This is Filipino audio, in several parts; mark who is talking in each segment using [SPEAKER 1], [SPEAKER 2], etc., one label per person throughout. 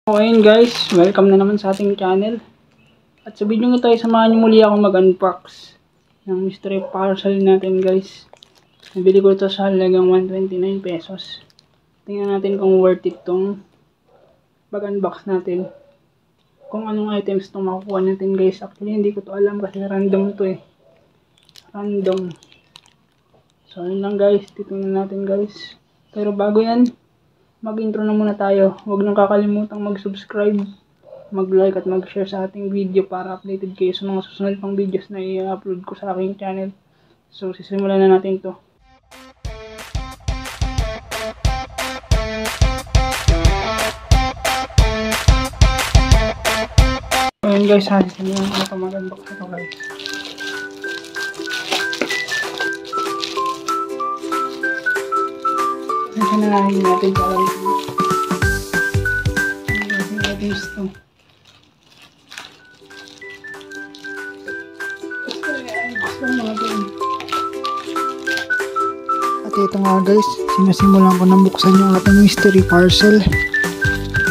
[SPEAKER 1] So ayun guys, welcome na naman sa ating channel. At sa video ito ay samahan niyo muli ako mag-unbox ng mystery parcel natin guys. Nabili ko ito sa halagang 129 pesos. Tingnan natin kung worth it tong pag-unbox natin. Kung anong items itong makukuha natin guys. Actually hindi ko to alam kasi random to eh. Random. So ayun lang guys, titingnan natin guys. Pero bago yan, mag-intro na muna tayo. Huwag nang kakalimutang mag-subscribe, mag-like at mag-share sa ating video para updated kayo sa mga susunod pang videos na i-upload ko sa aking channel. So sisimulan na natin to. Ayun guys, sisimulan ko na mag-unbox ito guys. Sanahin natin para ito. Ang items ito. Gusto natin. At ito nga guys, sinasimulan ko nang buksan yung ating mystery parcel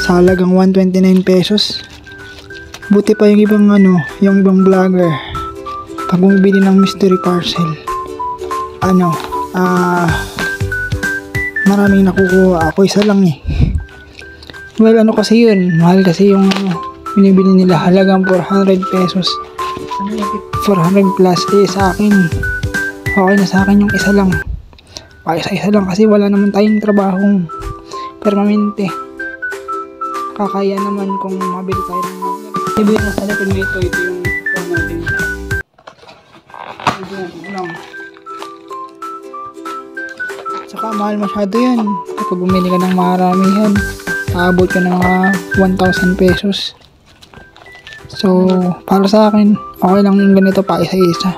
[SPEAKER 1] sa halagang 129 pesos. Buti pa yung ibang yung ibang vlogger pag bumibili ng mystery parcel. Maraming nakukuha. Ako isa lang eh. Well, kasi yun. Mahal kasi yung binibili nila. Halagang 400 pesos. 400 plus. Sa akin, okay na sa akin yung isa lang. Isa lang kasi wala naman tayong trabahong permanente. Kakaya naman kung mabili tayo ng ibig na sa natin ito yung phone natin. Hindi natin alam. Saka mahal masyado yan. Kapag bumili ka ng maramihan, aabot ka ng mga 1,000 pesos. So, para sa akin, okay lang yung ganito pa isa-isa.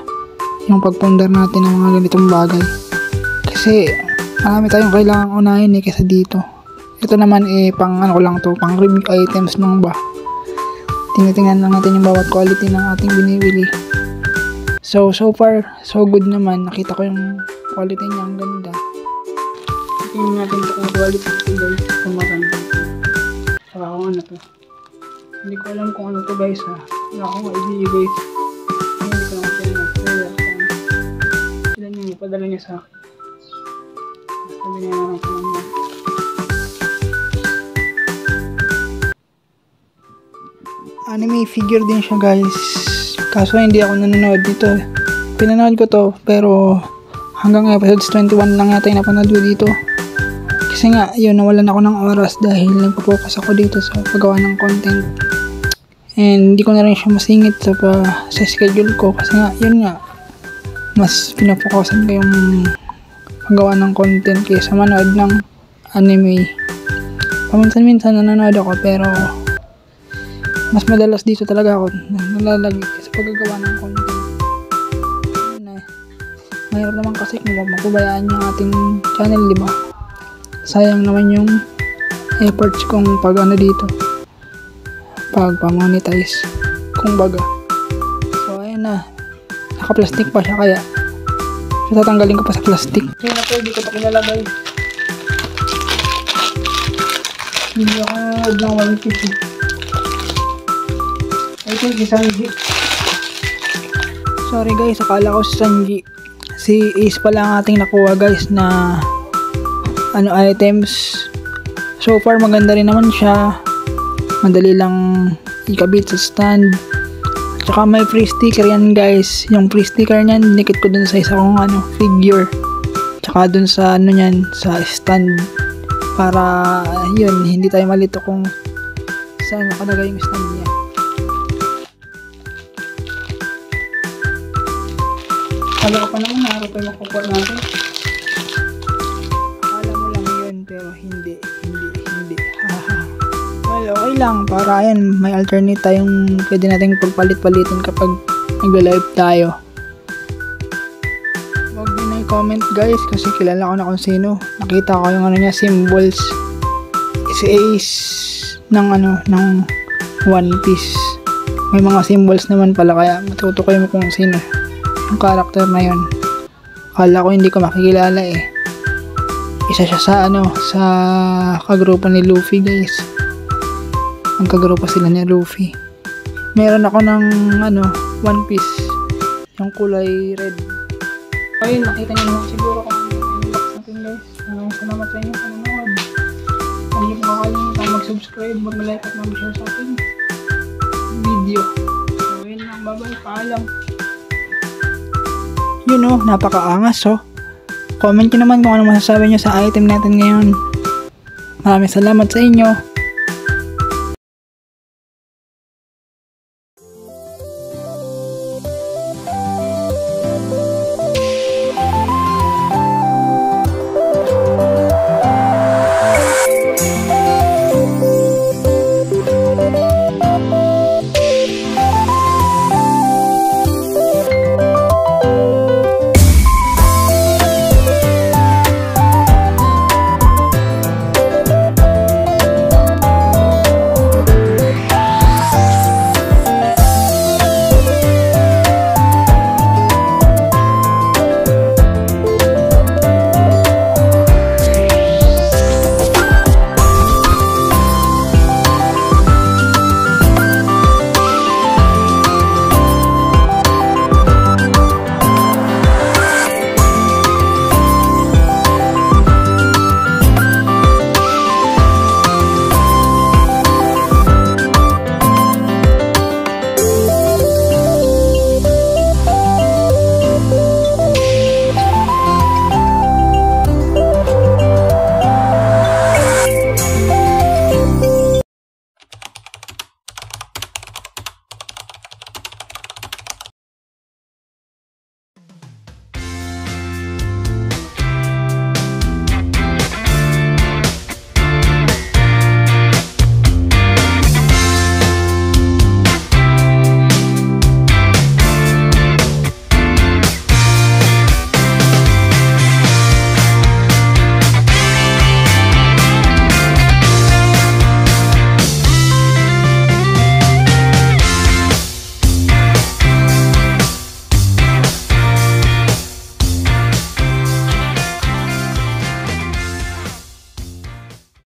[SPEAKER 1] Yung pagpundar natin ng mga ganitong bagay. Kasi, marami tayong kailangang unahin kaysa dito. Ito naman pang ko lang to, pang review items ng ba. Tinitingnan lang natin yung bawat quality ng ating binibili. So far, so good naman. Nakita ko yung quality niya, ang ganda. Tingnan natin ito kung quality ito guys, kung maganda. Saka kung ano to. Hindi ko alam kung ano to guys ha. Wala akong idea guys. Hindi ko naman pinag-trailer kung ilan yung ipadala niya sa akin. Basta binayaran ko lang yan. Anime figure din siya guys. Kaso hindi ako nanonood dito. Pinanood ko to pero hanggang episodes 21 lang yata yung napanood ko dito. Kasi nga, yun, nawalan ako ng oras dahil nagpo-focus ako dito sa paggawa ng content. And hindi ko na rin siya masingit sa schedule ko. Kasi nga, yun nga, mas pinafocusan ko yung paggawa ng content kaysa manood ng anime. Paminsan-minsan nanonood ako pero mas madalas dito talaga ako nalalagay sa paggagawa ng content. Mayroon naman kasi kung mapabayaan yung ating channel, di ba? Sayang naman yung efforts kong dito pag-monetize kung baga. So ayan na, naka-plastic pa siya kaya tatanggalin ko pa sa plastic. Kaya na pwede ko pa kinalagay. Hindi ako ng 150. I think si Sanji. Sorry guys, akala ko si Sanji. Si Ace pala ang ating nakuha guys na items. So far maganda rin naman siya. Madali lang ikabit sa stand. At saka may free sticker yan guys. Yung free sticker niyan dinikit ko dun sa isa kong figure. Tsaka dun sa niyan sa stand. Para yun, hindi tayo malito kung saan nakalagay yung stand niya. Kala ko pa naman na araw tayo makukuha natin. Akala mo lang yun pero hindi. Well, okay lang para ayan, may alternate tayong pwede nating pagpalit-palitin kapag nagla-live tayo. Huwag din na i-comment guys kasi kilala ko na kung sino. Nakita ko yung niya, symbols. Si Ace ng One Piece. May mga symbols naman pala kaya matutukoy mo kung sino yung character na yun. Akala ko hindi ko makikilala isa siya sa sa kagrupo ni Luffy guys. Magkagrupo sila ni Luffy. Meron ako ng One Piece. Yung kulay red. Ayun, nakita niyo naman siguro kung unbox natin guys. Salamat sa inyo sa nanonood. Hindi po kakalimutan mag-subscribe, mag-like at mag-share sa ating video. So yun lang, bye-bye, paalam. Yun napakaangas Comment nyo naman kung ano masasabi nyo sa item natin ngayon. Maraming salamat sa inyo.